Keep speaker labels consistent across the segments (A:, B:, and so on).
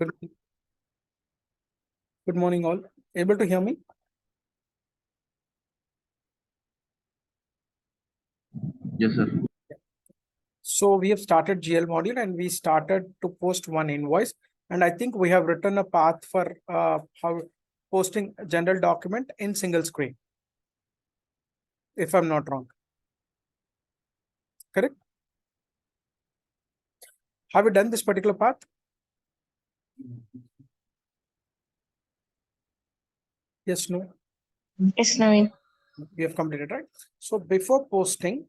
A: Good, good morning, all. Able to hear me?
B: Yes, sir.
A: So we have started GL module and we started to post one invoice. And I think we have written a path for how posting a general document in single screen, if I'm not wrong. Correct? Have we done this particular path? Yes, no?
C: Yes, Naveen.
A: We have completed, right? So before posting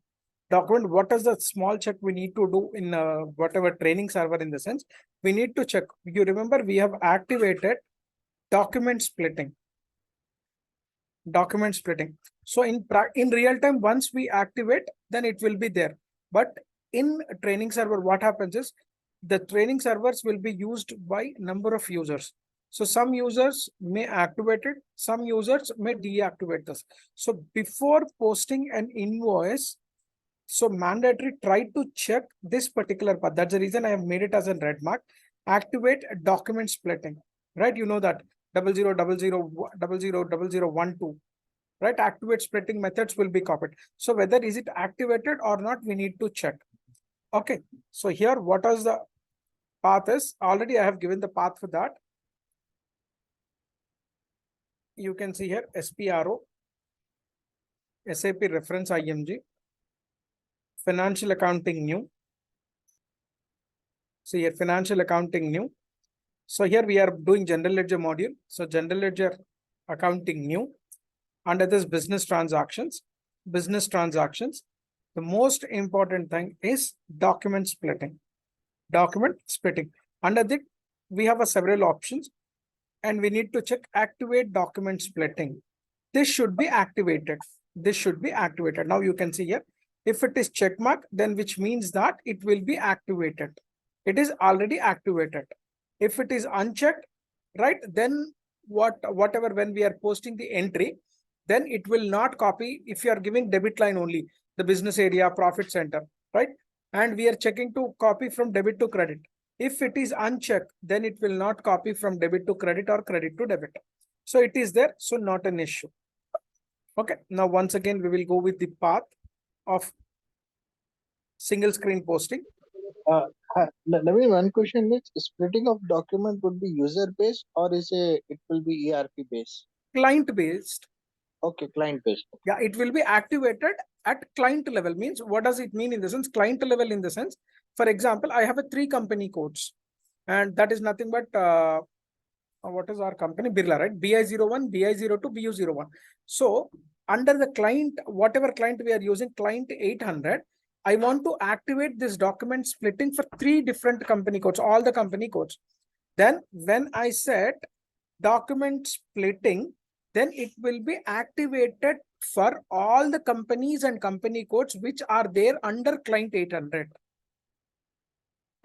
A: document, what is the small check we need to do in whatever training server in the sense? We need to check. You remember we have activated document splitting. Document splitting. So in real time, once we activate, then it will be there. But in training server, what happens is the training servers will be used by number of users. So some users may activate it, some users may deactivate this. So before posting an invoice, so mandatory try to check this particular path. That's the reason I have made it as a red mark. Activate document splitting, right? You know that 0000000012, right? Activate splitting methods will be copied. So whether is it activated or not, we need to check. Okay. So here, what is the path is? Already I have given the path for that. You can see here SPRO, SAP reference IMG, financial accounting new. So here financial accounting new. So here we are doing general ledger module. So general ledger accounting new. Under this business transactions. The most important thing is document splitting. Document splitting. Under that, we have several options and we need to check activate document splitting. This should be activated. This should be activated. Now you can see here, if it is check mark, then which means that it will be activated. It is already activated. If it is unchecked, right, then whatever when we are posting the entry, then it will not copy. If you are giving debit line only, the business area, profit center, right? And we are checking to copy from debit to credit. If it is unchecked, then it will not copy from debit to credit or credit to debit. So it is there, so not an issue. Okay, now once again, we will go with the path of single screen posting.
D: Naveen, one question is splitting of document would be user based or it will be ERP based?
A: Client based.
D: Okay, client based.
A: Yeah, it will be activated at client level. Means what does it mean in the sense? Client level in the sense, for example, I have a 3 company codes and that is nothing but what is our company? Birla, right? BI01, BI02, BU01. So under the client, whatever client we are using, client 800, I want to activate this document splitting for 3 different company codes, all the company codes. Then when I set document splitting, then it will be activated for all the companies and company codes which are there under client 800.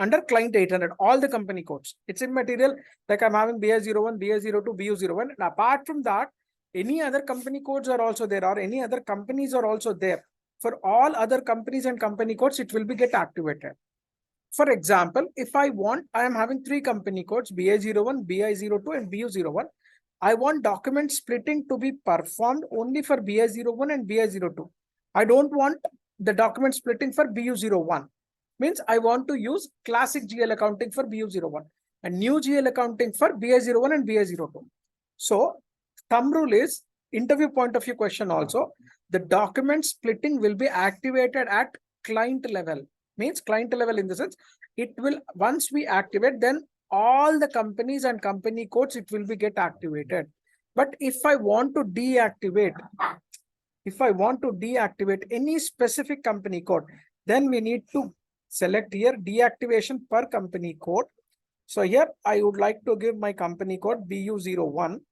A: Under client 800, all the company codes. It's immaterial, like I'm having BI01, BI02, BU01. And apart from that, any other company codes are also there or any other companies are also there. For all other companies and company codes, it will be get activated. For example, if I want, I am having 3 company codes, BI01, BI02 and BU01. I want document splitting to be performed only for BI01 and BI02. I don't want the document splitting for BU01. Means I want to use classic GL accounting for BU01 and new GL accounting for BI01 and BI02. So thumb rule is interview point of view question also. The document splitting will be activated at client level. Means client level in the sense, it will, once we activate, then all the companies and company codes, it will be get activated. But if I want to deactivate, any specific company code, then we need to select here deactivation per company code. So here I would like to give my company code BU01.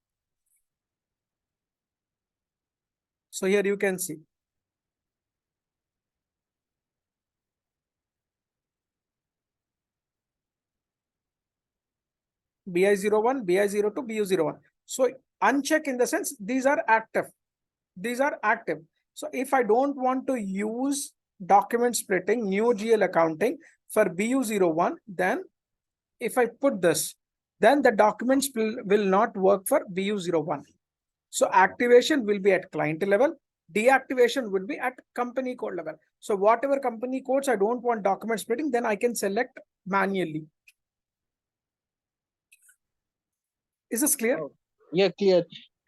A: So here you can see. BI01, BI02, BU01. So uncheck in the sense these are active. These are active. So if I don't want to use document splitting, new GL accounting for BU01, then if I put this, then the documents will not work for BU01. So activation will be at client level. Deactivation would be at company code level. So whatever company codes I don't want document splitting, then I can select manually. Is this clear?
D: Oh, yeah, clear.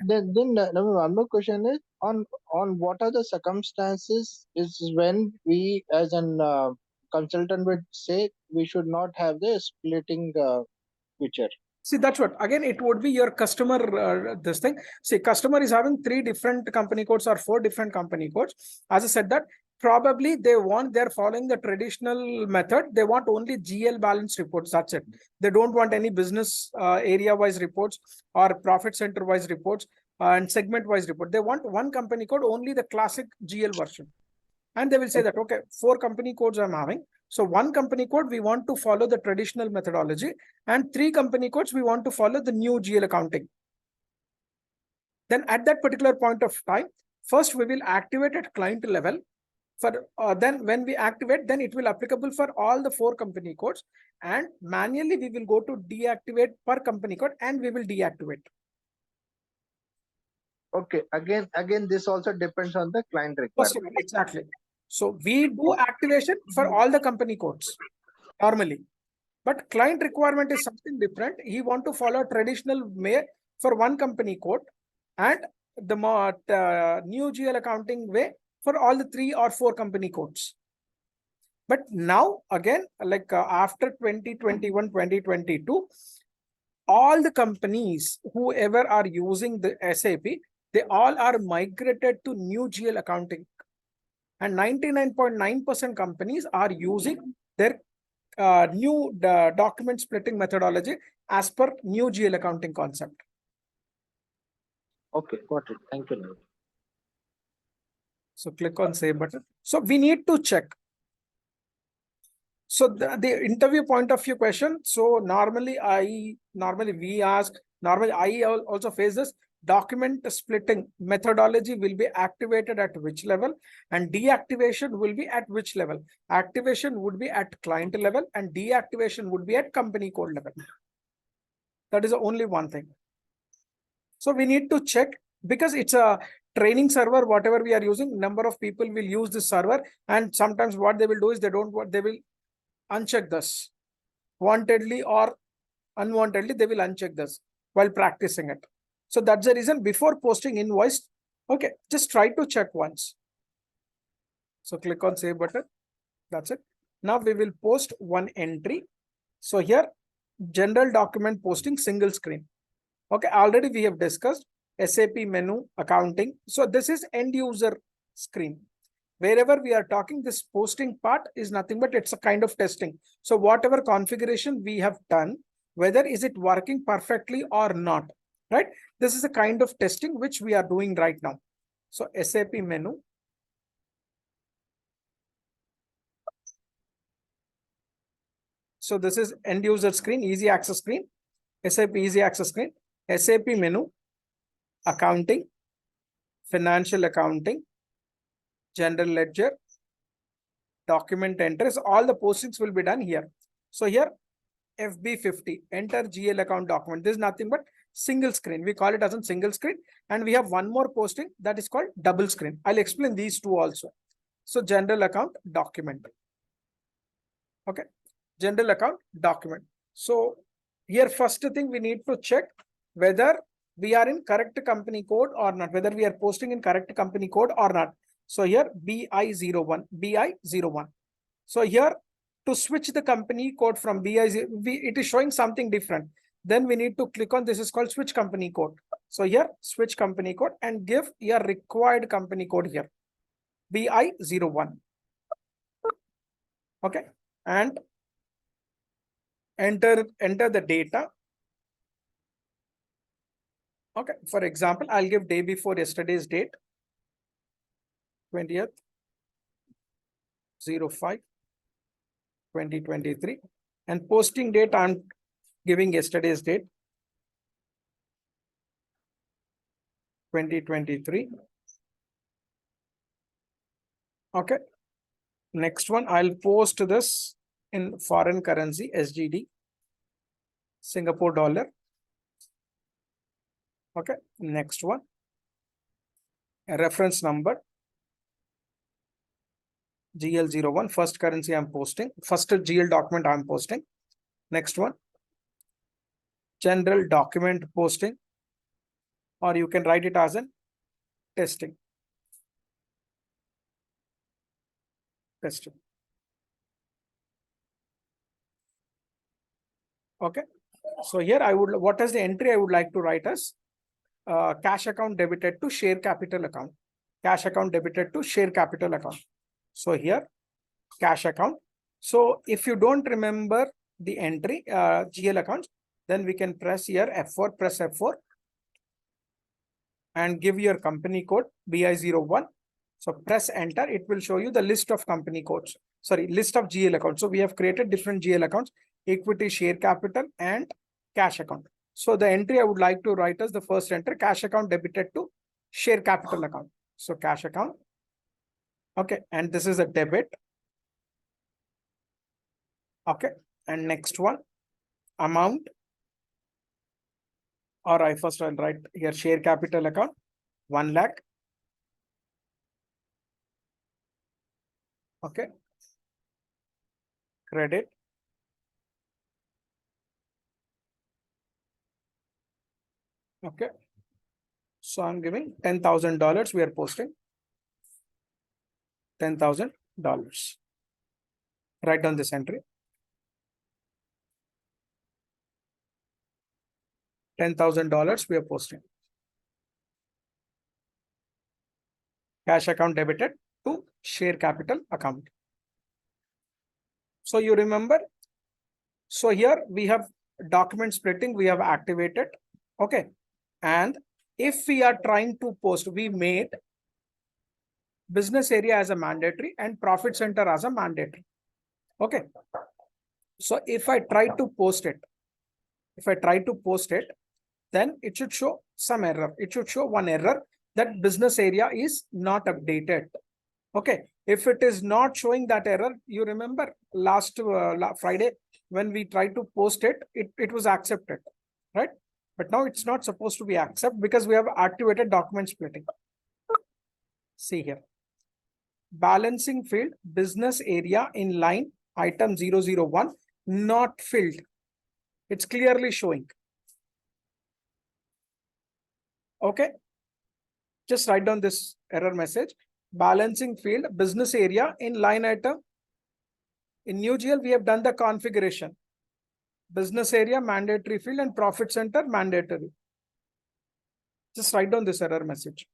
D: Then one more question is on what are the circumstances is when we as an consultant would say we should not have the splitting feature.
A: See, that's what, again, it would be your customer, this thing. See, customer is having 3 different company codes or 4 different company codes. As I said that, probably they're following the traditional method. They want only GL balance reports. That's it. They don't want any business area wise reports or profit center wise reports and segment wise report. They want one company code, only the classic GL version. And they will say that, okay, 4 company codes I'm having. So 1 company code, we want to follow the traditional methodology, and 3 company codes, we want to follow the new GL accounting. Then at that particular point of time, first we will activate at client level. For then when we activate, then it will applicable for all the 4 company codes, and manually we will go to deactivate per company code and we will deactivate.
D: Okay, again, this also depends on the client requirement.
A: Exactly. So we do activation for all the company codes normally, but client requirement is something different. He want to follow traditional way for 1 company code and the new GL accounting way for all the 3 or 4 company codes. But now again, like after 2021, 2022, all the companies, whoever are using the SAP, they all are migrated to new GL accounting. And 99.9% companies are using their new document splitting methodology as per new GL accounting concept.
D: Okay, got it. Thank you, Naveen.
A: So click on save button. So we need to check. So the interview point of view question. So normally I also face this. Document splitting methodology will be activated at which level, and deactivation will be at which level. Activation would be at client level and deactivation would be at company code level. That is the only one thing. So we need to check, because it's a training server, whatever we are using, number of people will use this server, and sometimes what they will do is they will uncheck this. Wantedly or unwantedly, they will uncheck this while practicing it. So that's the reason before posting invoice, okay, just try to check once. So click on save button. That's it. Now we will post one entry. So here, general document posting single screen. Okay, already we have discussed SAP menu accounting. So this is end user screen. Wherever we are talking, this posting part is nothing but it's a kind of testing. So whatever configuration we have done, whether is it working perfectly or not, right? This is a kind of testing which we are doing right now. So SAP menu. So this is end user screen, easy access screen, SAP easy access screen, SAP menu, accounting, financial accounting, general ledger, document entries, all the postings will be done here. So here, FB50, enter GL account document. This is nothing but single screen. We call it as a single screen. And we have one more posting that is called double screen. I'll explain these two also. So general account document. Okay. General account document. So here, first thing we need to check whether we are in correct company code or not, whether we are posting in correct company code or not. So here BI01, BI01. So here, to switch the company code from BI, it is showing something different. Then we need to click on, this is called switch company code. So here, switch company code and give your required company code here, BI01. Okay. And enter the data. Okay. For example, I'll give day before yesterday's date, 20th, 05, 2023. And posting date, I'm giving yesterday's date, 2023. Okay. Next one, I'll post this in foreign currency, SGD. Singapore dollar. Okay, next one, a reference number GL01, first currency I'm posting, first GL document I'm posting. Next one, general document posting, or you can write it as an testing. Okay, so here what is the entry I would like to write as cash account debited to share capital account. Cash account debited to share capital account. So here, cash account. So if you don't remember the entry, GL accounts, then we can press here F4, press F4 and give your company code BI01. So press enter, it will show you the list of company codes. Sorry, list of GL accounts. So we have created different GL accounts, equity, share capital, and cash account. So the entry I would like to write as the first entry, cash account debited to share capital account. So cash account. Okay, and this is a debit. Okay, and next one, amount, or I'll write here share capital account, 1 lakh. Okay, credit. Okay, so I'm giving $10,000. We are posting $10,000. Write down this entry. $10,000 we are posting. Cash account debited to share capital account. So you remember. So here we have document splitting, we have activated. Okay. And if we are trying to post, we made business area as a mandatory and profit center as a mandatory. Okay. So if I try to post it, then it should show some error. It should show one error that business area is not updated. Okay. If it is not showing that error, you remember last Friday when we tried to post it, it was accepted, right? But now it's not supposed to be accepted because we have activated document splitting. See here. Balancing field, business area in line item 001, not filled. It's clearly showing. Okay. Just write down this error message. Balancing field, business area in line item. In new GL, we have done the configuration. Business area, mandatory field, and profit center, mandatory. Just write down this error message.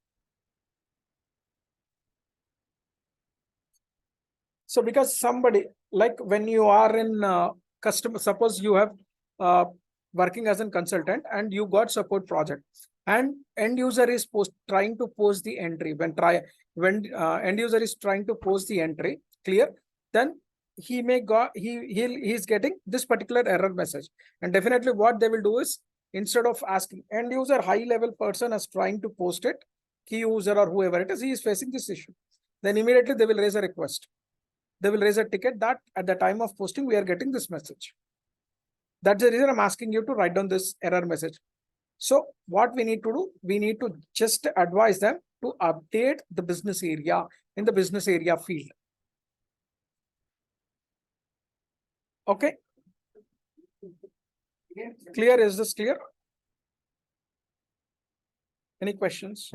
A: So because somebody, like when you are in customer, suppose you have working as a consultant and you got support project and end user is trying to post the entry. When end user is trying to post the entry, clear, then he may he's getting this particular error message. And definitely what they will do is, instead of asking end user, high level person is trying to post it, key user or whoever it is, he is facing this issue. Then immediately they will raise a request. They will raise a ticket that at the time of posting, we are getting this message. That's the reason I'm asking you to write down this error message. So what we need to do, we need to just advise them to update the business area in the business area field. Okay. Clear? Is this clear? Any questions?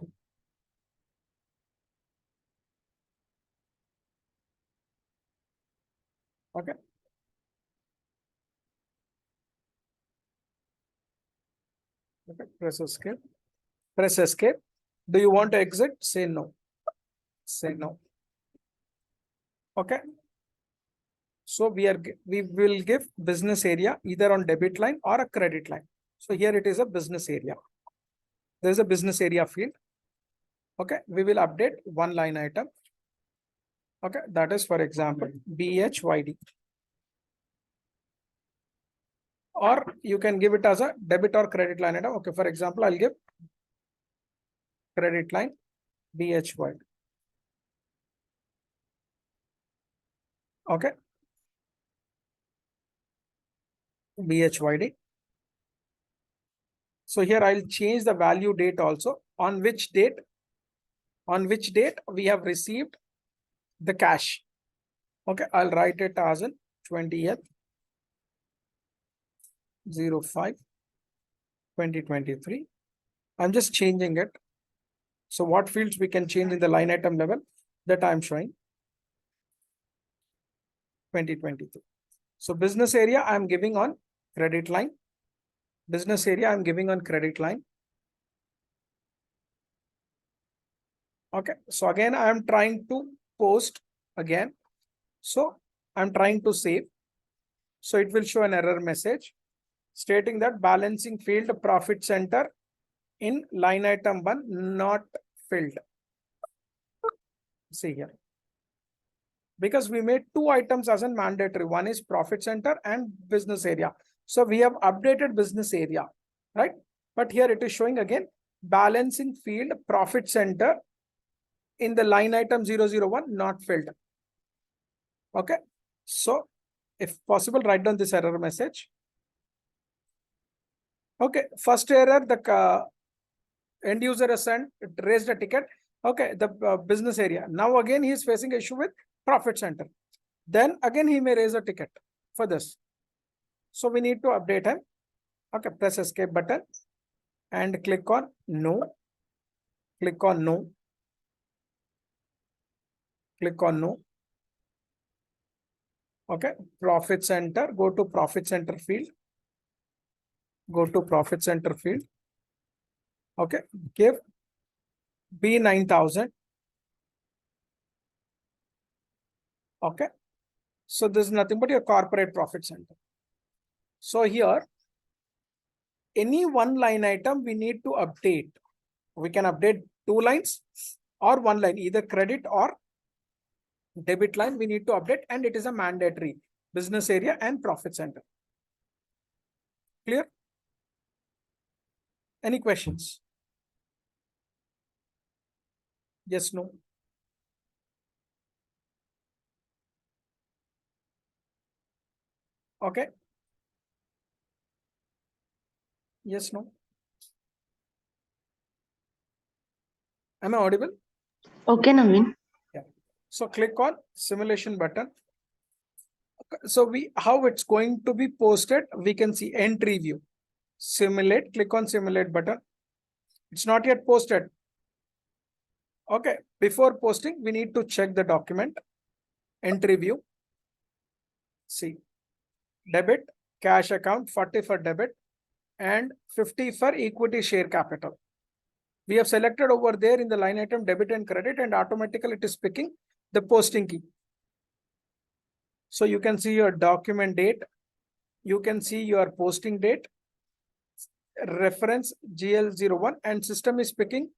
A: Okay. Okay. Press escape. Press escape. Do you want to exit? Say no. Say no. Okay. So we will give business area either on debit line or a credit line. So here it is a business area. There is a business area field. Okay. We will update one line item. Okay. That is, for example, BHYD. Or you can give it as a debit or credit line item. Okay. For example, I'll give credit line BHY. Okay. BHYD. So here I'll change the value date also. On which date we have received the cash. Okay, I'll write it as in 20th 05 2023. I'm just changing it. So what fields we can change in the line item level that I'm showing 2023. So business area I'm giving on credit line. Business area I'm giving on credit line. Okay, so again I am trying to post again. So I'm trying to save. So it will show an error message stating that balancing field profit center in line item 1 not filled. See here. Because we made two items as a mandatory. One is profit center and business area. So we have updated business area, right? But here it is showing again balancing field profit center in the line item 001 not filled. Okay. So if possible, write down this error message. Okay. First error, the end user has sent, raised a ticket. Okay. The business area. Now again, he is facing issue with profit center. Then again, he may raise a ticket for this. So we need to update him. Okay. Press escape button and click on no. Click on no. Click on no. Okay. Profit center. Go to profit center field. Go to profit center field. Okay. Give B9000. Okay. So this is nothing but your corporate profit center. So here, any one line item we need to update. We can update two lines or one line, either credit or debit line we need to update, and it is a mandatory business area and profit center. Clear? Any questions? Yes, no? Okay. Yes, no? Am I audible?
B: Okay, Naveen.
A: Yeah. So click on simulation button. Okay. So how it's going to be posted, we can see entry view. Simulate, click on simulate button. It's not yet posted. Okay. Before posting, we need to check the document. Entry view. See. Debit, cash account, 40 for debit and 50 for equity share capital. We have selected over there in the line item debit and credit, and automatically it is picking the posting key. So you can see your document date. You can see your posting date, reference GL01, and system is picking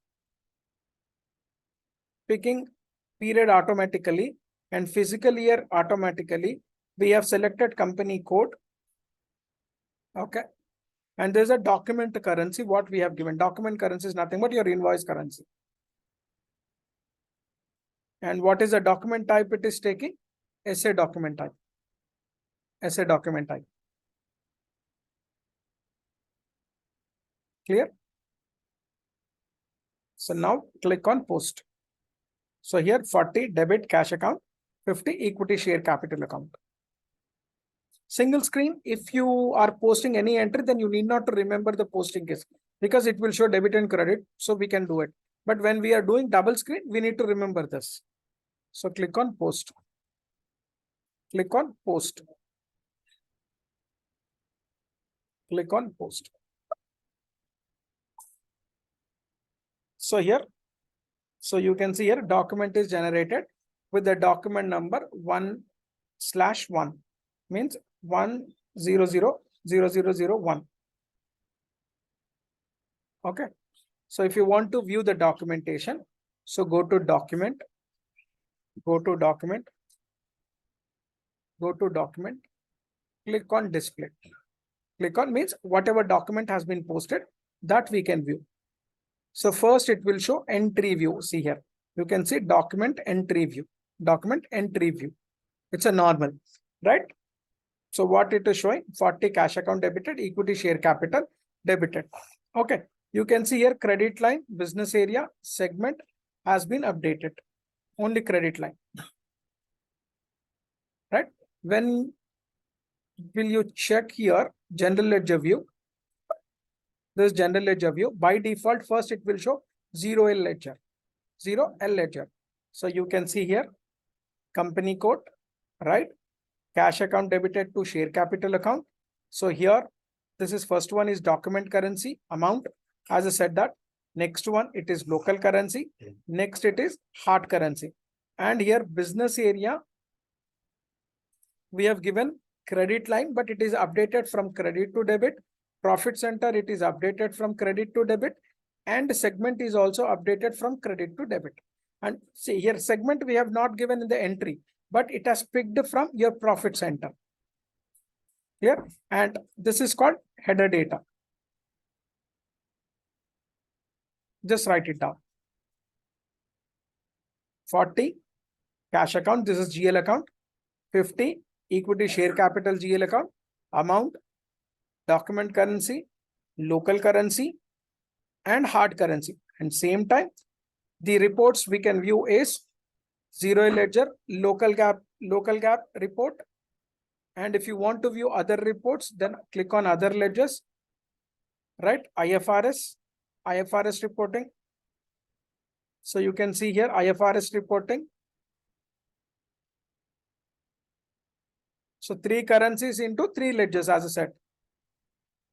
A: period automatically and physical year automatically. We have selected company code. Okay. And there's a document currency. What we have given document currency is nothing but your invoice currency. And what is the document type it is taking? SA document type. SA document type. Clear? So now click on post. So here 40 debit cash account, 50 equity share capital account. Single screen, if you are posting any entry, then you need not to remember the posting case because it will show debit and credit. So we can do it. But when we are doing double screen, we need to remember this. So click on post. Click on post. Click on post. So here, so you can see here document is generated with the document number 1/1 means 1000001. Okay. So if you want to view the documentation, so go to document, click on display. Click on means whatever document has been posted that we can view. So first it will show entry view. See here, you can see document entry view. It's a normal, right? So what it is showing, 40 cash account debited, equity share capital debited. Okay, you can see here credit line, business area, segment has been updated. Only credit line, right? When will you check here general ledger view? This general ledger view, by default, first it will show 0L ledger, 0L ledger. So you can see here company code, right? Cash account debited to share capital account. So here, this is first one is document currency amount. As I said that, next one, it is local currency. Next, it is hard currency. And here business area, we have given credit line, but it is updated from credit to debit. Profit center, it is updated from credit to debit. And segment is also updated from credit to debit. And see here, segment we have not given in the entry, but it has picked from your profit center. Here, and this is called header data. Just write it down. 40 cash account, this is GL account. 50 equity share capital GL account. Amount, document currency, local currency, and hard currency. And same time, the reports we can view is 0 ledger, local gap report. And if you want to view other reports, then click on other ledgers, right? IFRS reporting. So you can see here IFRS reporting. So 3 currencies into 3 ledgers, as I said.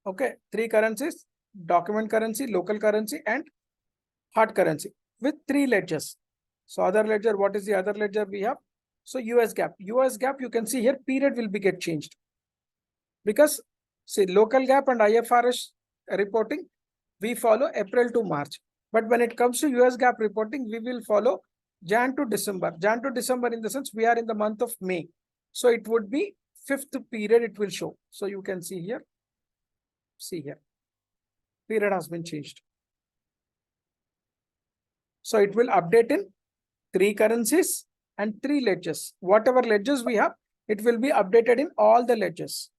A: Okay, 3 currencies, document currency, local currency, and hard currency with 3 ledgers. So other ledger, what is the other ledger we have? So US GAAP. US GAAP, you can see here period will be get changed. Because see local GAAP and IFRS reporting, we follow April to March. But when it comes to US GAAP reporting, we will follow Jan to December. Jan to December in the sense we are in the month of May. So it would be 5th period it will show. So you can see here. See here. Period has been changed. So it will update in 3 currencies and 3 ledgers. Whatever ledgers we have, it will be updated in all the ledgers.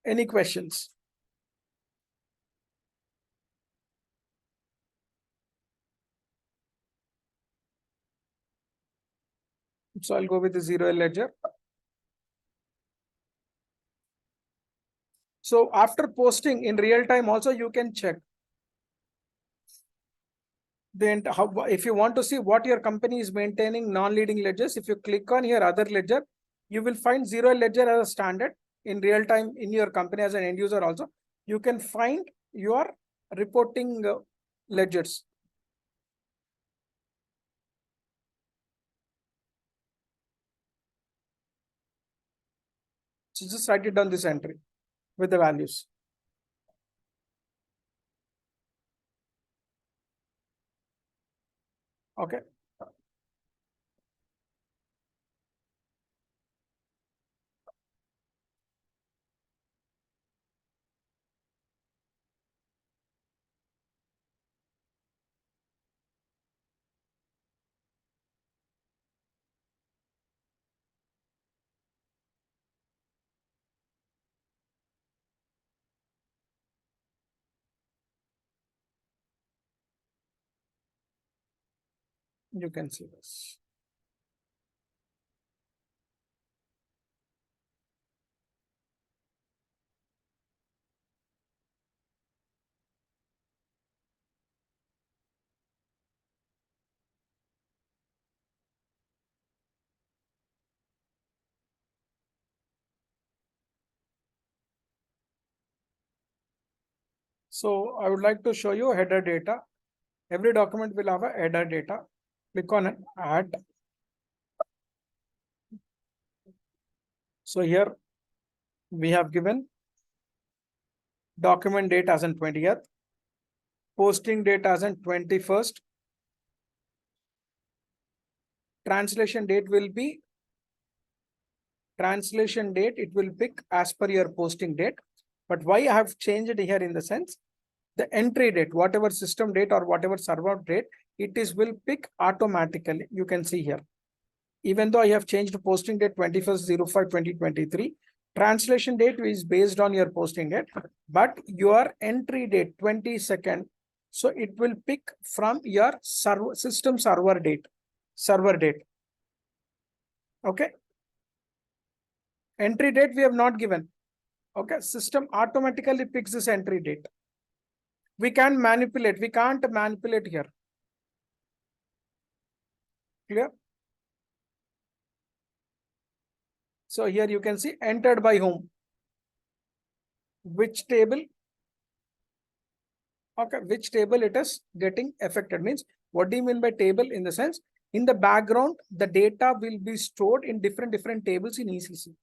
A: Any questions? So I'll go with the 0L ledger. So after posting in real time also you can check. Then if you want to see what your company is maintaining non-leading ledgers, if you click on here other ledger, you will find 0L ledger as a standard in real time in your company as an end user also. You can find your reporting ledgers. So just write it down this entry with the values. Okay. You can see this. So I would like to show you header data. Every document will have a header data. Click on add. So here we have given document date as in 20th, posting date as in 21st. Translation date will be it will pick as per your posting date. But why I have changed it here in the sense, the entry date, whatever system date or whatever server date, it is will pick automatically. You can see here. Even though I have changed posting date 21st/05/2023, Translation date is based on your posting date, but your entry date 22nd. So it will pick from your system server date. Okay. Entry date we have not given. Okay. System automatically picks this entry date. We can't manipulate here. Clear? So here you can see entered by whom. Which table? Okay, which table it is getting affected means, what do you mean by table? In the sense, in the background, the data will be stored in different tables in ECC.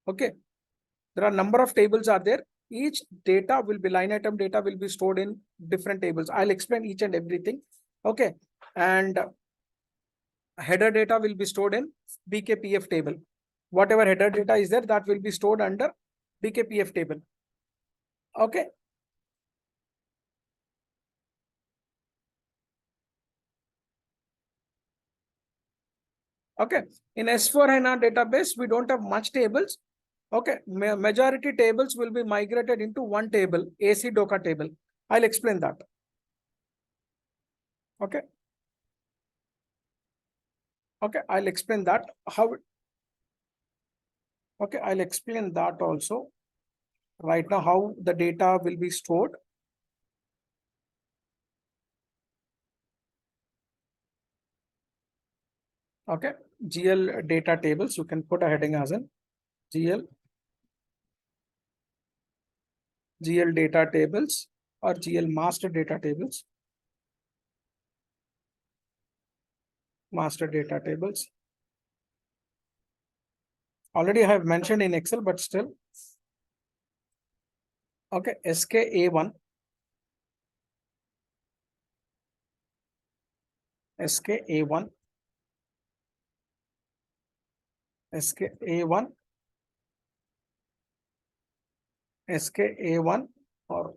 A: Okay, there are number of tables are there. Each data will be line item data will be stored in different tables. I'll explain each and everything. Okay, and header data will be stored in BKPF table. Whatever header data is there, that will be stored under BKPF table. Okay. Okay, in S4HANA database, we don't have much tables. Okay, majority tables will be migrated into one table, AC Doka table. I'll explain that. Okay. Okay, I'll explain that. How? Okay, I'll explain that also. Right now, how the data will be stored. Okay, GL data tables. You can put a heading as in GL data tables or GL master data tables. Master data tables. Already I have mentioned in Excel, but still. Okay, SKA1. SKA1. SKA1. SKA1 or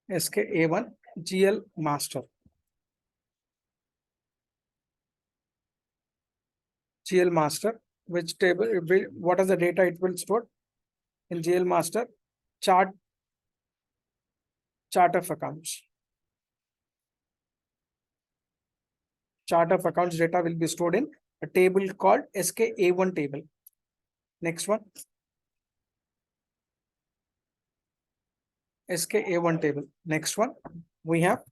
A: SKA1 GL master. GL master, which table, what is the data it will store? In GL master, chart of accounts. Chart of accounts data will be stored in a table called SKA1 table. Next one. SKA1 table. Next one, we have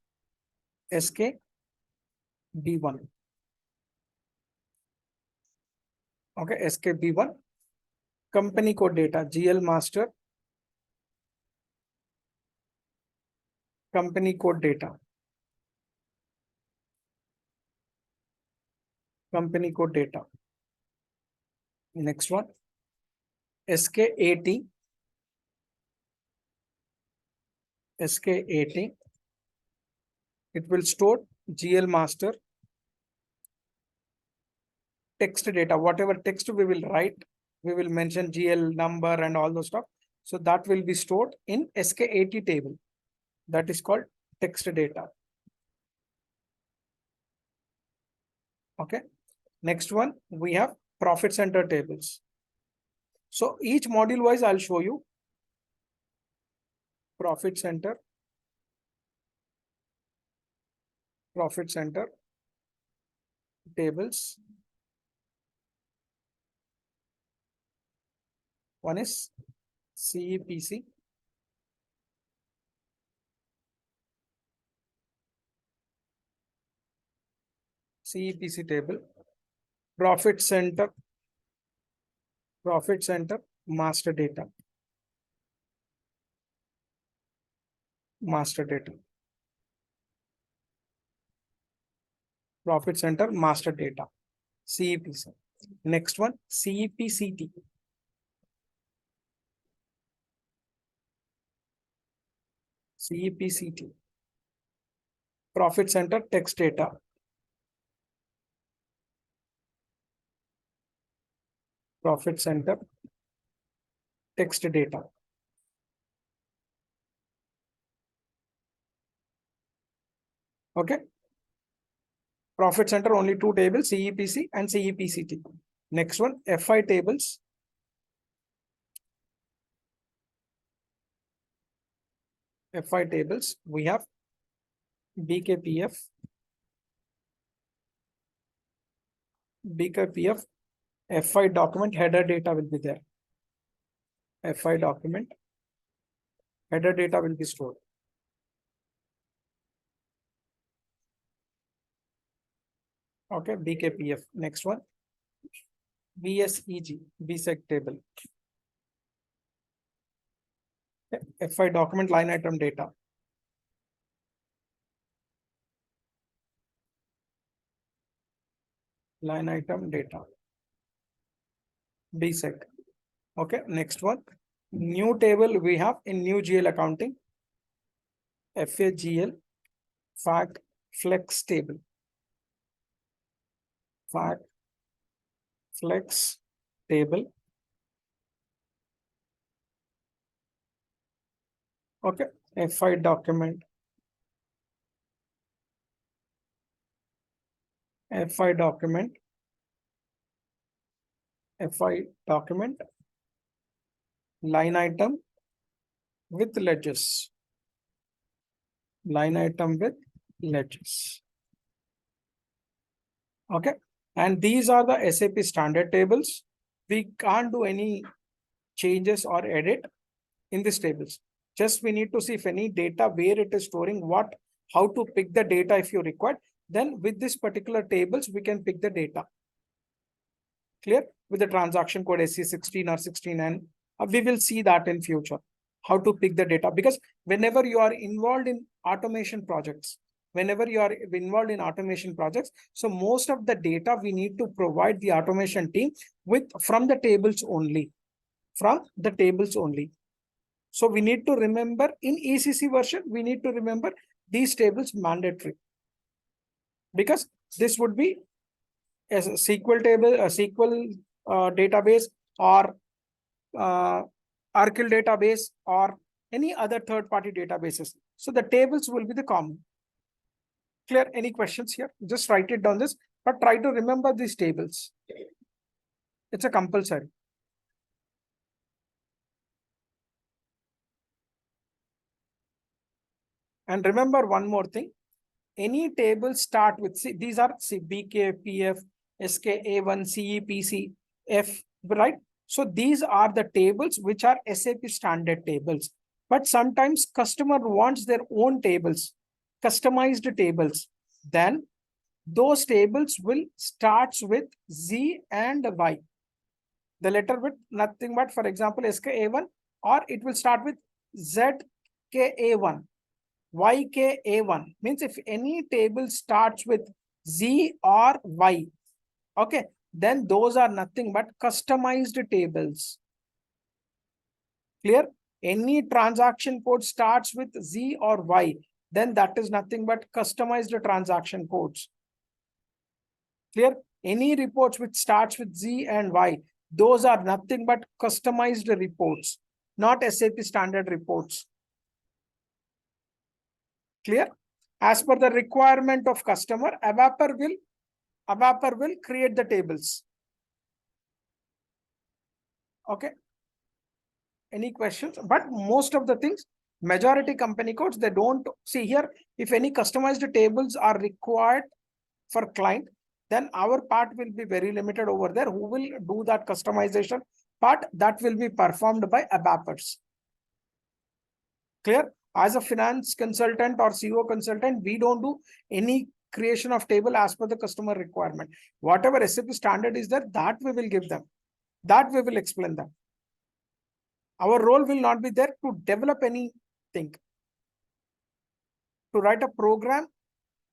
A: SKB1. Okay, SKB1. Company code data, GL master. Company code data. Company code data. Next one, SKAT. SKAT. It will store GL master text data. Whatever text we will write, we will mention GL number and all those stuff. So that will be stored in SKAT table. That is called text data. Okay. Next one, we have profit center tables. So each module wise, I'll show you. Profit center tables. One is CEPC. CEPC table. Profit center master data. Profit center master data. CEPC. Next one, CEPCT. CEPCT. Profit center text data. Profit center text data. Okay. Profit center only two tables, CEPC and CEPCT. Next one, FI tables. FI tables, we have BKPF, FI document header data will be there. FI document header data will be stored. Okay, BKPF. Next one, BSEG, BSEG table. FI document line item data. Line item data. BSEG. Okay, next one. New table we have in new GL accounting. FAGL, fact flex table. Fact flex table. Okay, FI document. FI document. FI document. Line item with ledgers. Line item with ledgers. Okay, and these are the SAP standard tables. We can't do any changes or edit in these tables. Just we need to see if any data where it is storing what, how to pick the data if you require. Then with this particular tables, we can pick the data. Clear? With the transaction code SC16 or 16, and we will see that in future, how to pick the data. Because whenever you are involved in automation projects, so most of the data we need to provide the automation team with from the tables only. So we need to remember in ECC version, we need to remember these tables mandatory. Because this would be as a SQL table, a SQL database, or Oracle database, or any other third-party databases. So the tables will be the common. Clear? Any questions here? Just write it down this, but try to remember these tables. It's a compulsory. And remember one more thing. Any table start with, see, these are BK, PF, SK, A1, CE, PC, F, right? So these are the tables which are SAP standard tables. But sometimes customer wants their own tables, customized tables. Then those tables will start with Z and Y. The letter with nothing but, for example, SKA1, or it will start with ZKA1. YKA1 means if any table starts with Z or Y, okay, then those are nothing but customized tables. Clear? Any transaction code starts with Z or Y, then that is nothing but customized transaction codes. Clear? Any reports which starts with Z and Y, those are nothing but customized reports, not SAP standard reports. Clear? As per the requirement of customer, ABAPer will create the tables. Okay. Any questions? But most of the things, majority company codes, they don't see here. If any customized tables are required for client, then our part will be very limited over there. Who will do that customization part? That will be performed by ABAPers. Clear? As a finance consultant or CO consultant, we don't do any creation of table as per the customer requirement. Whatever SAP standard is there, that we will give them. That we will explain them. Our role will not be there to develop anything. To write a program,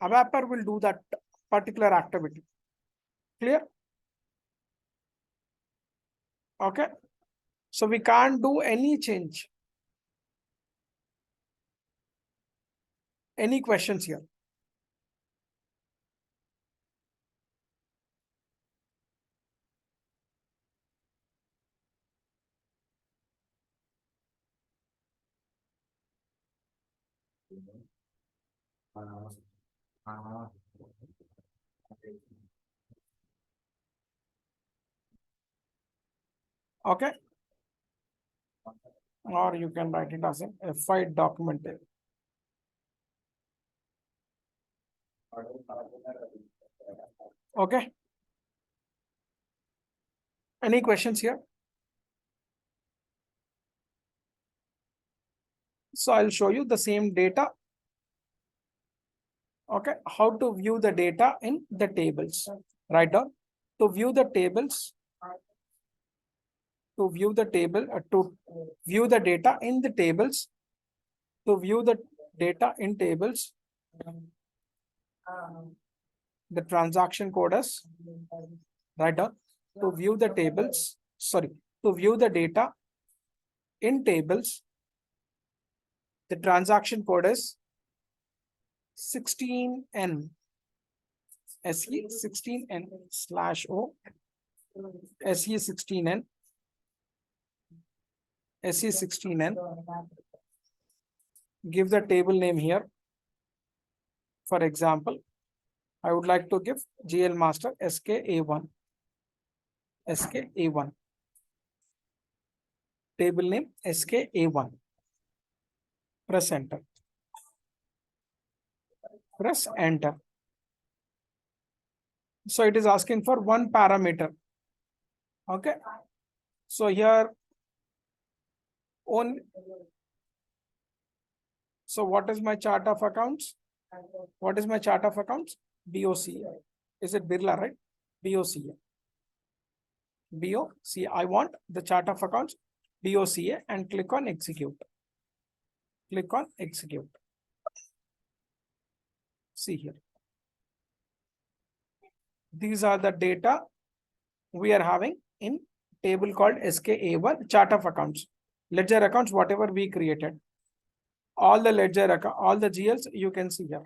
A: ABAPer will do that particular activity. Clear? Okay. So we can't do any change. Any questions here? Okay. Or you can write it as a FI document table. Okay. Any questions here? So I'll show you the same data. Okay, how to view the data in the tables. Write down to view the tables. To view the table, to view the data in the tables. To view the data in tables, the transaction code is, write down to view the tables. Sorry, to view the data in tables, the transaction code is 16N. SE 16N/O SE 16N SE 16N. Give the table name here. For example, I would like to give GL master SKA1. SKA1. Table name SKA1. Press enter. Press enter. So it is asking for one parameter. Okay. So here on. So what is my chart of accounts? What is my chart of accounts? BOCA. Is it Birla, right? BOCA. BOCA. I want the chart of accounts BOCA and click on execute. Click on execute. See here. These are the data we are having in table called SKA1 chart of accounts. Ledger accounts, whatever we created. All the ledger account, all the GLs you can see here.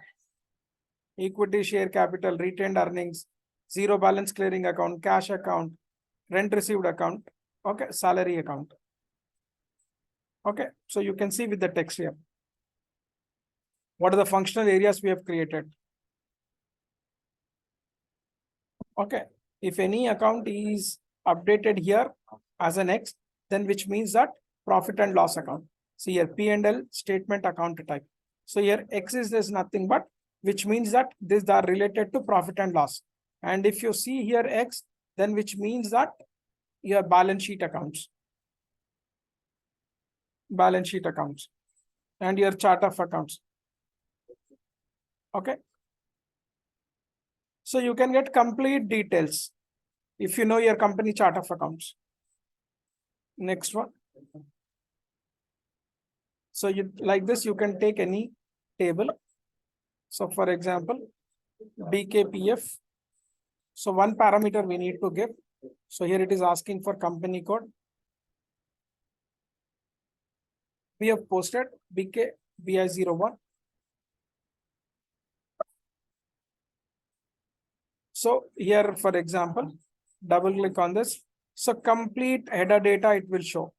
A: Equity, share capital, retained earnings, zero balance clearing account, cash account, rent received account, okay, salary account. Okay, so you can see with the text here. What are the functional areas we have created? Okay, if any account is updated here as an X, then which means that profit and loss account. See here, P&L statement account type. So here X is nothing but, which means that these are related to profit and loss. And if you see here X, then which means that your balance sheet accounts. Balance sheet accounts. And your chart of accounts. Okay. So you can get complete details if you know your company chart of accounts. Next one. So you like this, you can take any table. So for example, BKPF. So one parameter we need to give. So here it is asking for company code. We have posted BKBI01. So here, for example, double click on this. So complete header data it will show.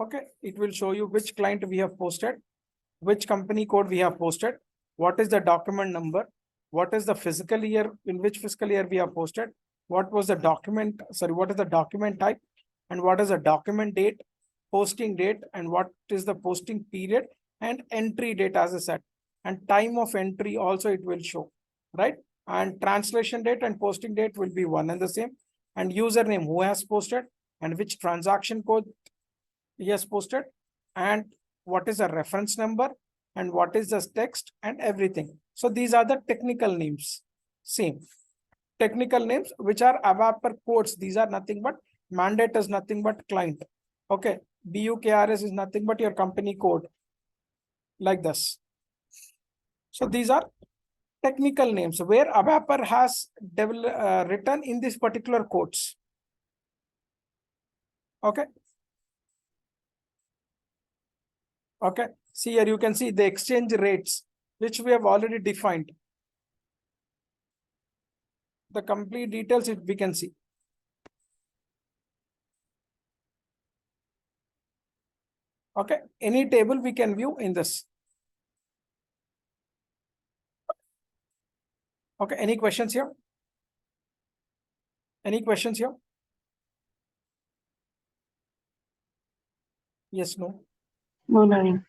A: Okay, it will show you which client we have posted, which company code we have posted, what is the document number, what is the fiscal year, in which fiscal year we have posted, what was the document, sorry, what is the document type, and what is the document date, posting date, and what is the posting period, and entry date as I said, and time of entry also it will show, right? And translation date and posting date will be one and the same, and username who has posted, and which transaction code he has posted, and what is the reference number, and what is the text, and everything. So these are the technical names. Same technical names which are ABAP codes. These are nothing but mandate is nothing but client. Okay, BUKRS is nothing but your company code, like this. So these are technical names where ABAP has written in this particular codes. Okay. Okay, see here you can see the exchange rates which we have already defined. The complete details we can see. Okay, any table we can view in this. Okay, any questions here? Any questions here? Yes, no.
B: No learning.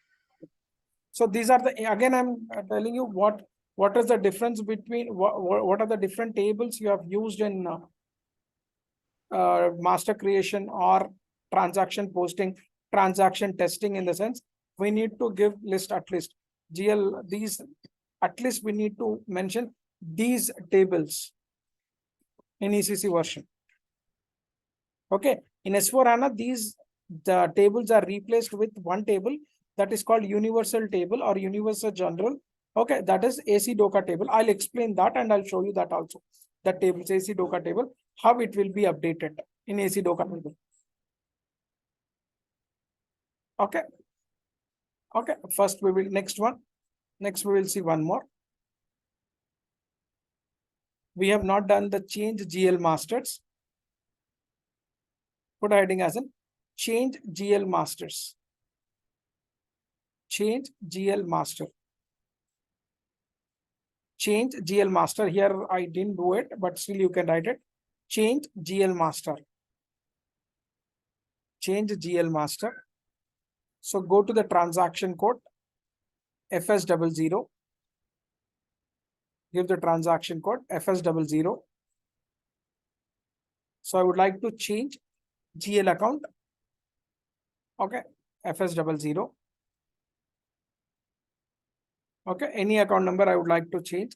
A: So these are the, again, I'm telling you what is the difference between what are the different tables you have used in master creation or transaction posting, transaction testing. In the sense, we need to give list at least GL these, at least we need to mention these tables in ECC version. Okay, in S4 HANA, the tables are replaced with one table that is called universal table or universal general. Okay, that is AC Doka table. I'll explain that and I'll show you that also. That table, AC Doka table, how it will be updated in AC Doka table. Okay. Okay, first we will, next we will see one more. We have not done the change GL masters. Put heading as in change GL masters. Change GL master. Change GL master. Here I didn't do it, but still you can write it. Change GL master. Change GL master. So go to the transaction code FS00. Give the transaction code FS00. So I would like to change GL account. Okay, FS00. Okay, any account number I would like to change.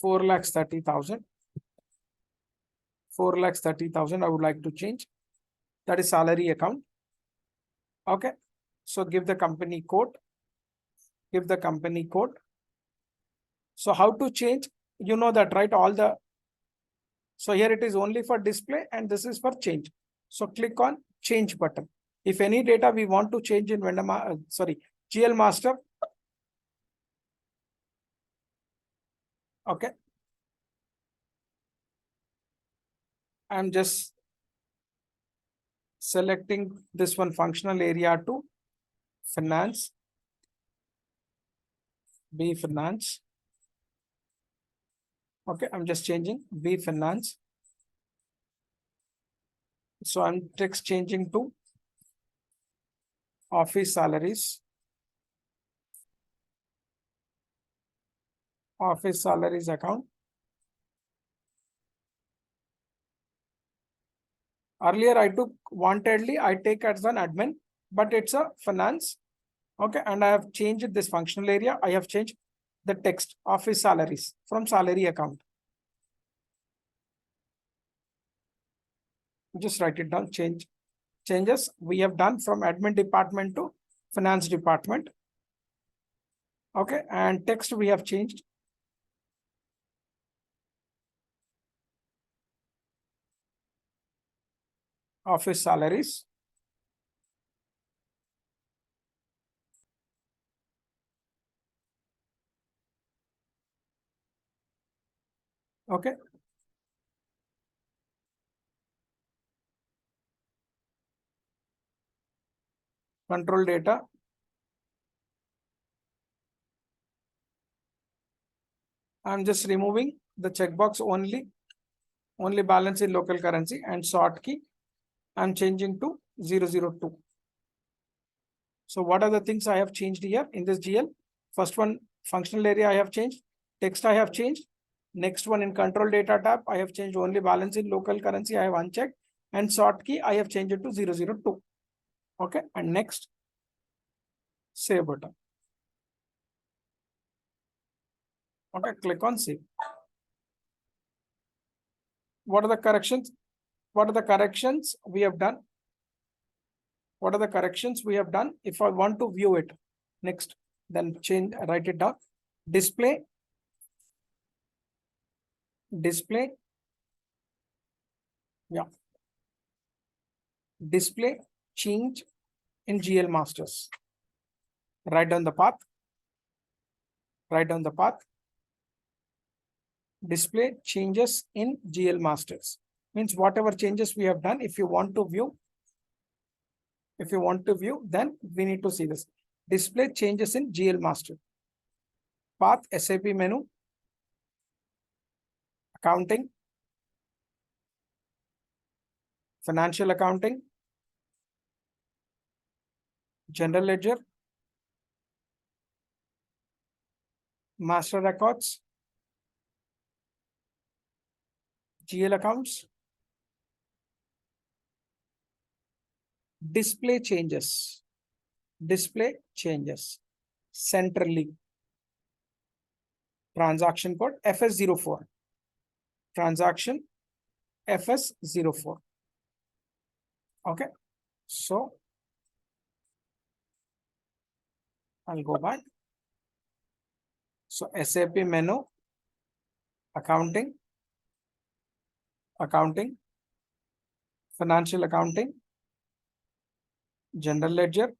A: 4,30,000. 4,30,000 I would like to change. That is salary account. Okay, so give the company code. Give the company code. So how to change? You know that, right? All the, so here it is only for display and this is for change. So click on change button. If any data we want to change in GL master. Okay. I'm just selecting this one, functional area to finance. B finance. Okay, I'm just changing B finance. So I'm text changing to office salaries. Office salaries account. Earlier I took wantedly, I take as an admin, but it's a finance. Okay, and I have changed this functional area. I have changed the text office salaries from salary account. Just write it down. Changes we have done from admin department to finance department. Okay, and text we have changed. Office salaries. Okay. Control data. I'm just removing the checkbox only balance in local currency and sort key. I'm changing to 002. So what are the things I have changed here in this GL? First one, functional area I have changed. Text I have changed. Next one, in control data tab, I have changed only balance in local currency. I have unchecked, and sort key I have changed it to 002. Okay, and next, save button. Okay, click on save. What are the corrections? What are the corrections we have done? What are the corrections we have done? If I want to view it next, then change, write it down. Display, yeah. Display change in GL masters. Write down the path. Write down the path. Display changes in GL masters. Means whatever changes we have done, if you want to view, then we need to see this. Display changes in GL master. Path, SAP menu, accounting, financial accounting, general ledger, master records, GL accounts, display changes, centrally, transaction code FS04, transaction FS04. Okay, so I'll go back. So SAP menu, accounting, financial accounting, general ledger,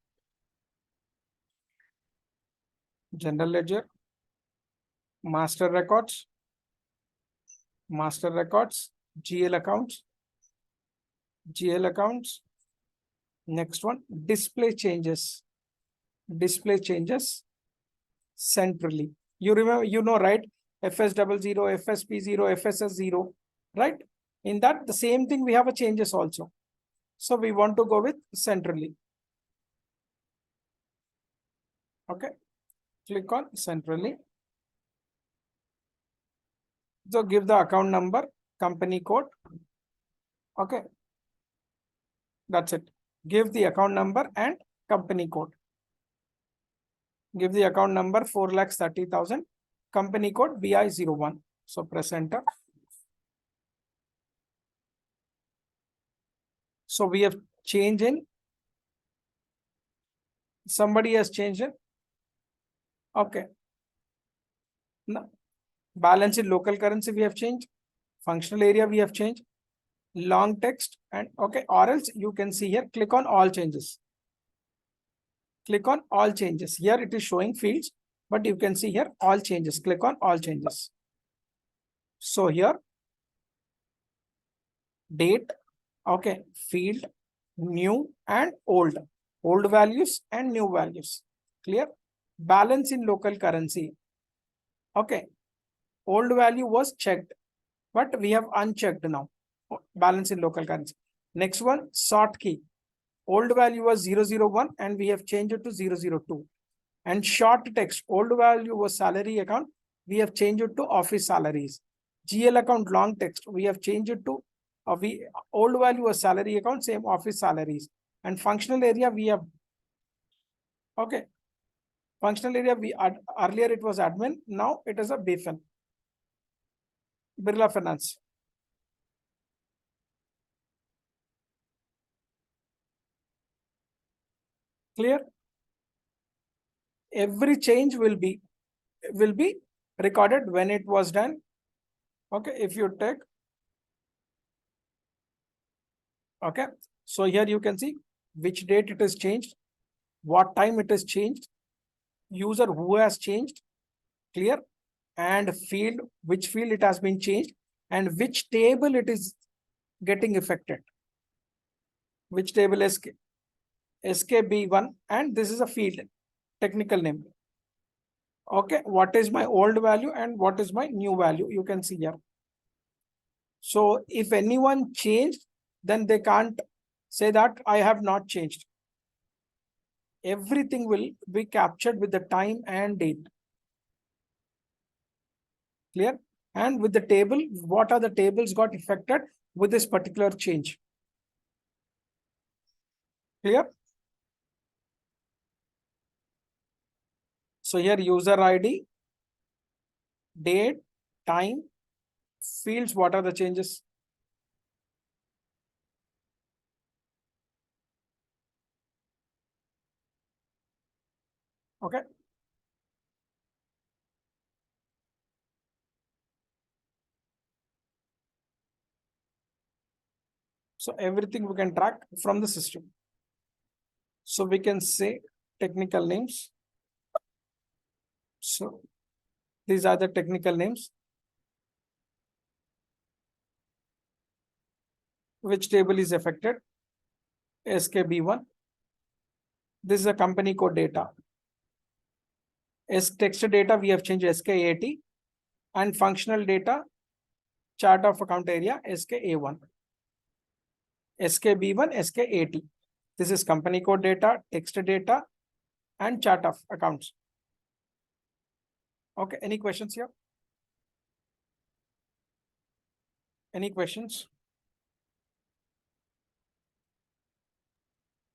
A: master records, GL accounts, next one, display changes, centrally. You remember, you know, right? FS00, FSP0, FSS0, right? In that, the same thing, we have a changes also. So we want to go with centrally. Okay, click on centrally. So give the account number, company code. Okay, that's it. Give the account number and company code. Give the account number 4,30,000, company code BI01. So press enter. So we have changed in. Somebody has changed it. Okay. No. Balance in local currency we have changed. Functional area we have changed. Long text and okay, or else you can see here, click on all changes. Click on all changes. Here it is showing fields, but you can see here all changes. Click on all changes. So here, date, okay, field, new and old values and new values. Clear? Balance in local currency. Okay, old value was checked, but we have unchecked now. Balance in local currency. Next one, sort key. Old value was 001 and we have changed it to 002. And short text, old value was salary account, we have changed it to office salaries. GL account long text, we have changed it to old value was salary account, same office salaries. And functional area we have, okay, functional area we earlier it was admin, now it is a BFIN, Birla Finance. Clear? Every change will be recorded when it was done. Okay, if you take, okay, so here you can see which date it is changed, what time it is changed, user who has changed, clear, and field, which field it has been changed, and which table it is getting affected. Which table is SKB1, and this is a field, technical name. Okay, what is my old value and what is my new value? You can see here. So if anyone changed, then they can't say that I have not changed. Everything will be captured with the time and date. Clear? And with the table, what are the tables got affected with this particular change? Clear? So here user ID, date, time, fields, what are the changes? Okay. So everything we can track from the system. So we can say technical names. So these are the technical names. Which table is affected? SKB1. This is a company code data. As text data, we have changed SK80, and functional data, chart of account area, SKA1. SKB1, SK80. This is company code data, text data, and chart of accounts. Okay, any questions here? Any questions?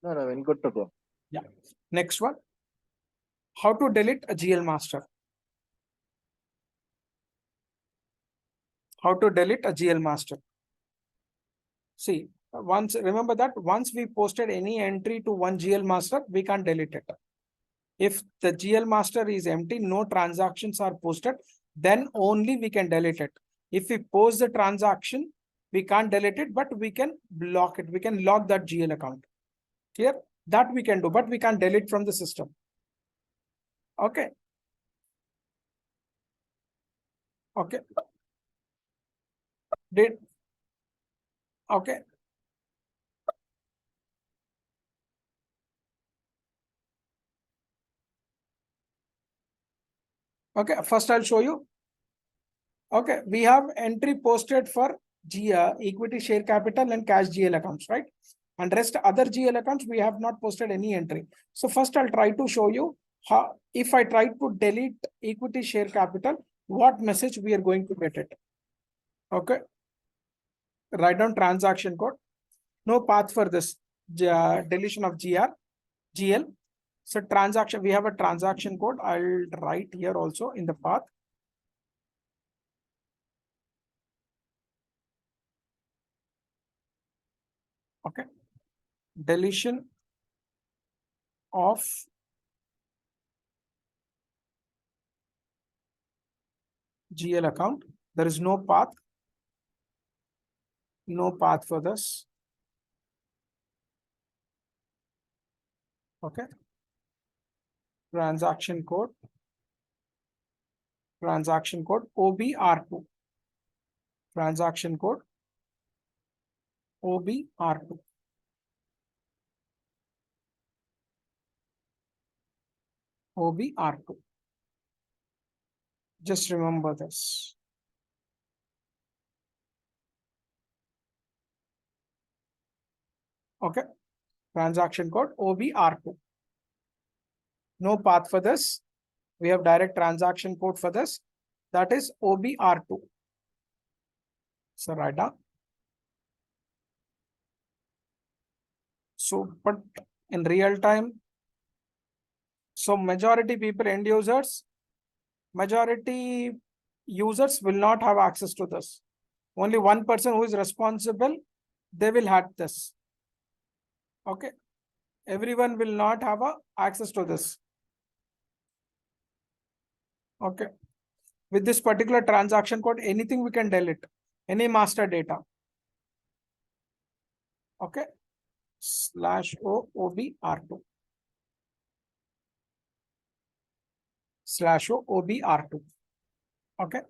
D: No, Naveen, good to go.
A: Yeah. Next one. How to delete a GL master? How to delete a GL master? See, once remember that once we posted any entry to one GL master, we can't delete it. If the GL master is empty, no transactions are posted, then only we can delete it. If we post the transaction, we can't delete it, but we can block it. We can lock that GL account. Clear? That we can do, but we can't delete from the system. Okay. Okay. Did okay. Okay. First, I'll show you. Okay, we have entry posted for equity share capital and cash GL accounts, right? And rest other GL accounts, we have not posted any entry. So first I'll try to show you how, if I try to delete equity share capital, what message we are going to get it. Okay. Write down transaction code. No path for this deletion of GL. So transaction, we have a transaction code. I'll write here also in the path. Okay. Deletion of GL account. There is no path. No path for this. Okay. Transaction code. Transaction code OBR2. Transaction code OBR2. OBR2. Just remember this. Okay. Transaction code OBR2. No path for this. We have direct transaction code for this. That is OBR2. So write down. So, but in real time, so majority people, end users, majority users will not have access to this. Only one person who is responsible, they will have this. Okay. Everyone will not have access to this. Okay. With this particular transaction code, anything we can delete, any master data. Okay. /o OBR2. /o OBR2. Okay.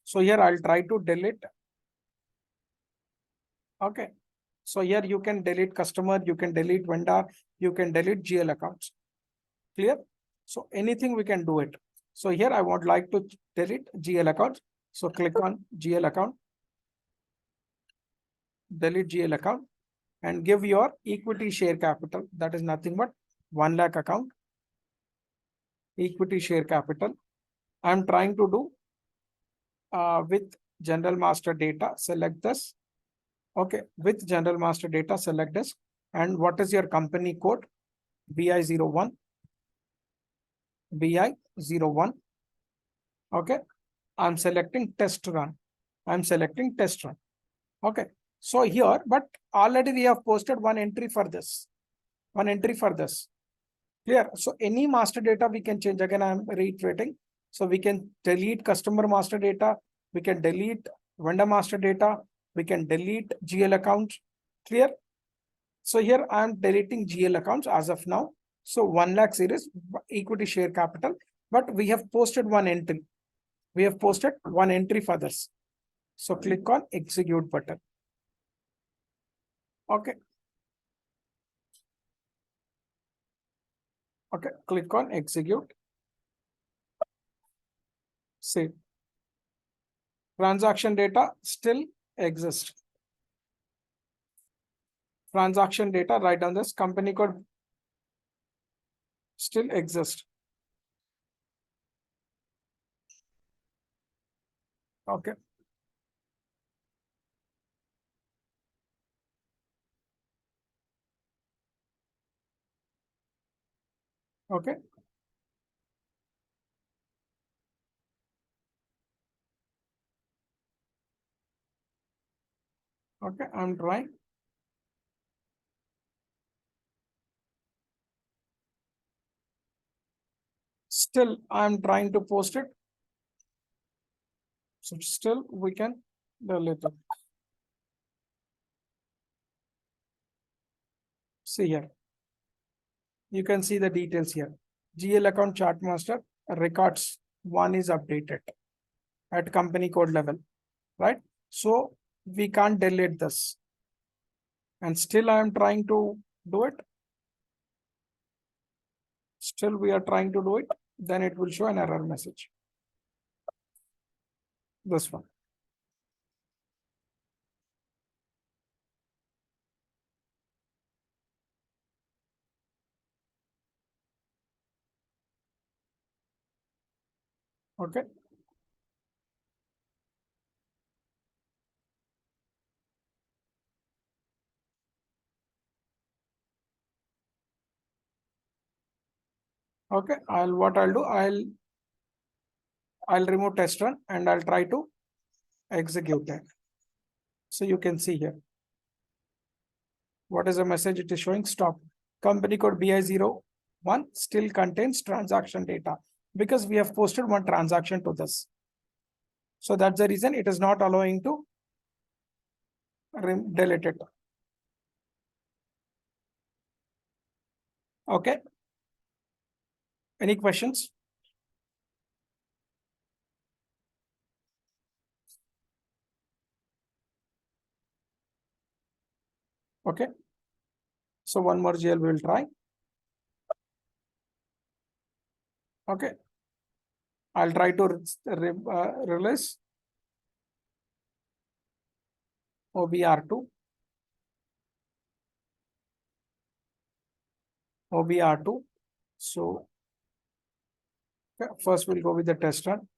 A: So here I'll try to delete. Okay. So here you can delete customer, you can delete vendor, you can delete GL accounts. Clear? So anything we can do it. So here I would like to delete GL account. So click on GL account, delete GL account, and give your equity share capital. That is nothing but 1 lakh account. Equity share capital. I'm trying to do with general master data. Select this. Okay, with general master data, select this. And what is your company code? BI01. BI01. Okay, I'm selecting test run. I'm selecting test run. Okay, so here, but already we have posted one entry for this. One entry for this. Clear? So any master data we can change. Again, I'm reiterating. So we can delete customer master data. We can delete vendor master data. We can delete GL accounts. Clear? So here I'm deleting GL accounts as of now. So 1 lakh series equity share capital, but we have posted one entry. We have posted one entry for this. So click on execute button. Okay. Okay, click on execute. Save. Transaction data still exists. transaction data, write down this company code still exists. Okay. Okay. Okay, I'm trying. Still, I'm trying to post it. So still we can delete it. See here. You can see the details here. GL account chart master records 1 is updated at company code level, right? So we can't delete this. And still I am trying to do it. Still we are trying to do it. Then it will show an error message. This one. Okay. Okay. What I'll do, I'll remove test run and I'll try to execute that. So you can see here. What is the message it is showing? Stop. Company code BI01 still contains transaction data because we have posted one transaction to this. So that's the reason it is not allowing to delete it. Okay. Any questions? Okay. So one more GL we will try. Okay. I'll try to release OBR2. OBR2. So okay, first we'll go with the test run.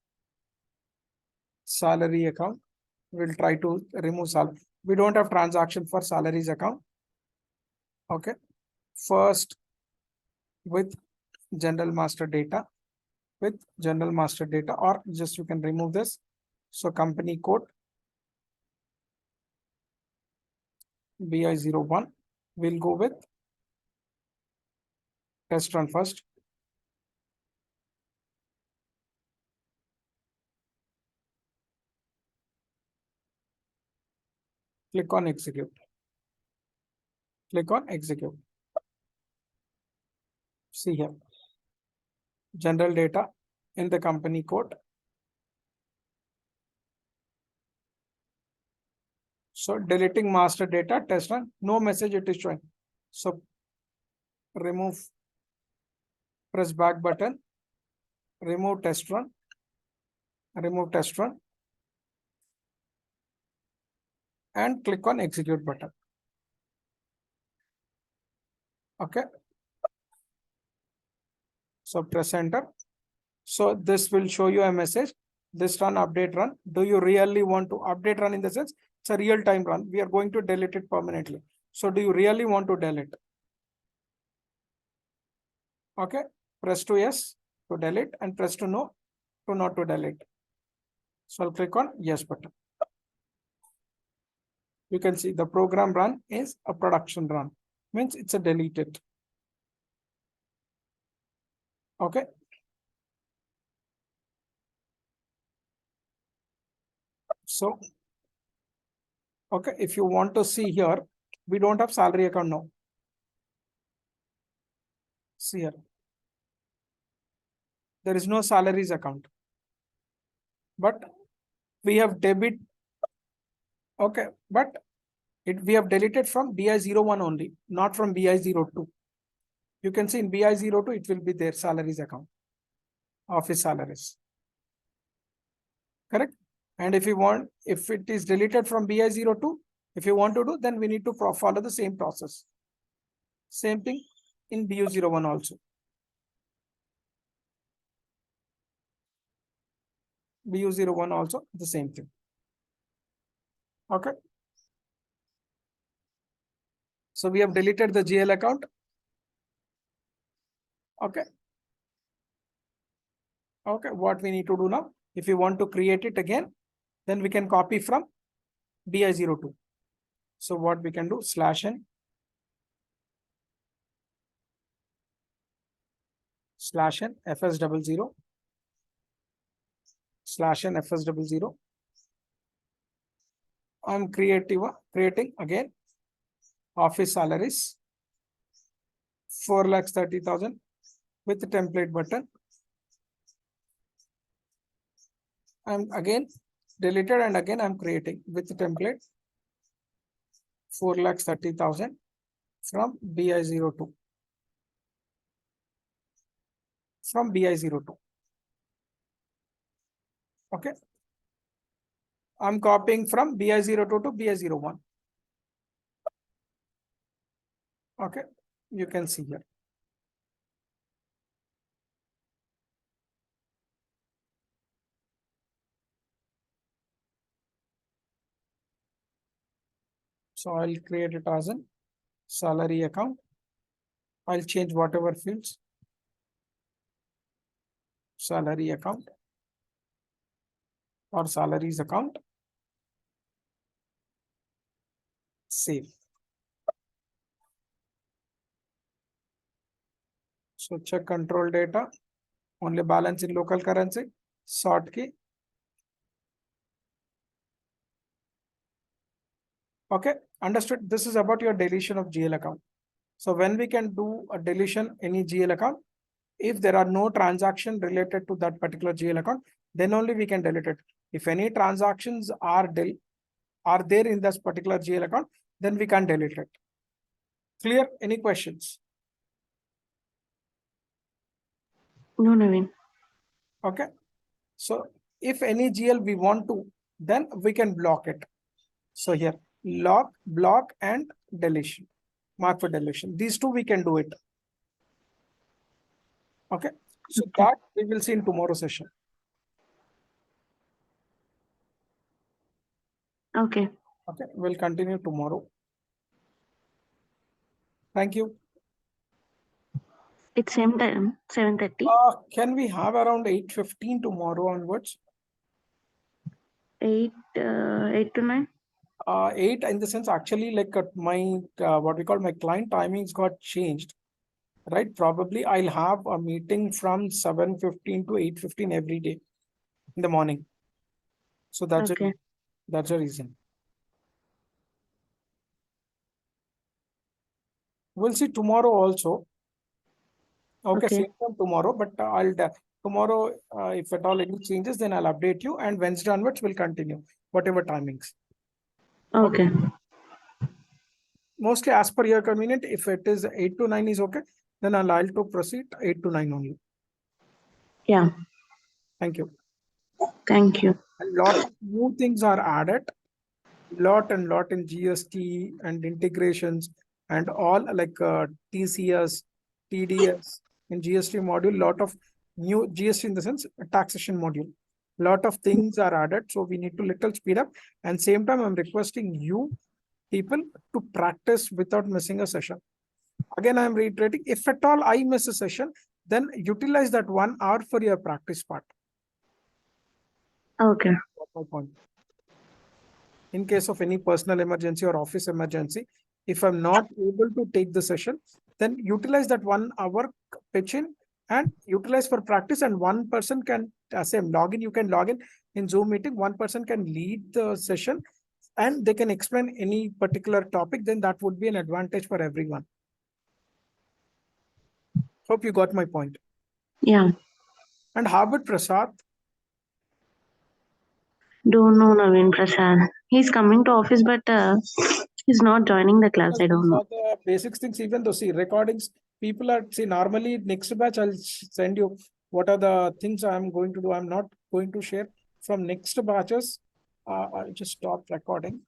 A: Salary account. We'll try to remove salary. We don't have transaction for salaries account. Okay. First with general master data, or just you can remove this. So company code BI01. We'll go with test run first. Click on execute. Click on execute. See here. General data in the company code. So deleting master data, test run, no message it is showing. So remove, press back button, remove test run, and click on execute button. Okay. So press enter. So this will show you a message. This run, update run. Do you really want to update run in the sense it's a real time run? We are going to delete it permanently. So do you really want to delete? Okay. Press to yes to delete and press to no to not to delete. So I'll click on yes button. You can see the program run is a production run. Means it's a deleted. Okay. So, okay, if you want to see here, we don't have salary account now. See here. There is no salaries account. But we have debit. Okay, but we have deleted from BI01 only, not from BI02. You can see in BI02, it will be their salaries account, office salaries. Correct? And if you want, if it is deleted from BI02, If you want to do, then we need to follow the same process. Same thing in BU01 also. BU01 also the same thing. Okay. So we have deleted the GL account. Okay. Okay. What we need to do now, if you want to create it again, then we can copy from BI02. So what we can do, /n /n fs00 I'm creating again office salaries 4,30,000 with the template button. I'm again deleted and again I'm creating with the template 4,30,000 from BI02. From BI02. Okay. I'm copying from BI02 to BI01. Okay. You can see here. So I'll create it as an salary account. I'll change whatever fields. Salary account or salaries account. Save. So check control data, only balance in local currency, sort key. Okay, understood. This is about your deletion of GL account. So when we can do a deletion any GL account, if there are no transaction related to that particular GL account, then only we can delete it. If any transactions are there in this particular GL account, then we can delete it. Clear? Any questions?
B: No, Naveen.
A: Okay. So if any GL we want to, then we can block it. So here, lock, block, and deletion. Mark for deletion. These two we can do it. Okay. So that we will see in tomorrow's session.
B: Okay.
A: Okay. We'll continue tomorrow. Thank you.
B: It's same time, 7:30.
A: Can we have around 8:15 tomorrow onwards?
B: 8 to 9.
A: 8 in the sense actually like my what we call my client timings got changed, right? Probably I'll have a meeting from 7:15 to 8:15 every day in the morning. So that's
B: Okay.
A: that's the reason. We'll see tomorrow also. Okay. Same time tomorrow, but tomorrow if at all any changes, then I'll update you, and Wednesday onwards we'll continue whatever timings.
B: Okay.
A: Mostly as per your convenient. If it is 8 to 9 is okay, then I'll to proceed 8 to 9 only.
B: Yeah.
A: Thank you.
B: Thank you.
A: A lot of new things are added. Lot in GST and integrations and all like TCS, TDS in GST module. Lot of new GST in the sense taxation module. Lot of things are added, so we need to little speed up. And same time, I'm requesting you people to practice without missing a session. Again, I'm reiterating, if at all I miss a session, then utilize that 1 hour for your practice part.
B: Okay.
A: That's my point. In case of any personal emergency or office emergency, if I'm not able to take the session, then utilize that 1 hour pitch in and utilize for practice, and one person can same login. You can log in Zoom meeting. One person can lead the session and they can explain any particular topic. Then that would be an advantage for everyone. Hope you got my point.
B: Yeah.
A: And how about Prasad?
B: Don't know Naveen Prasad. He's coming to office, but he's not joining the class. I don't know.
A: The basic things, even though see recordings, people are normally next batch I'll send you what are the things I'm going to do. I'm not going to share from next batches. I'll just stop recording.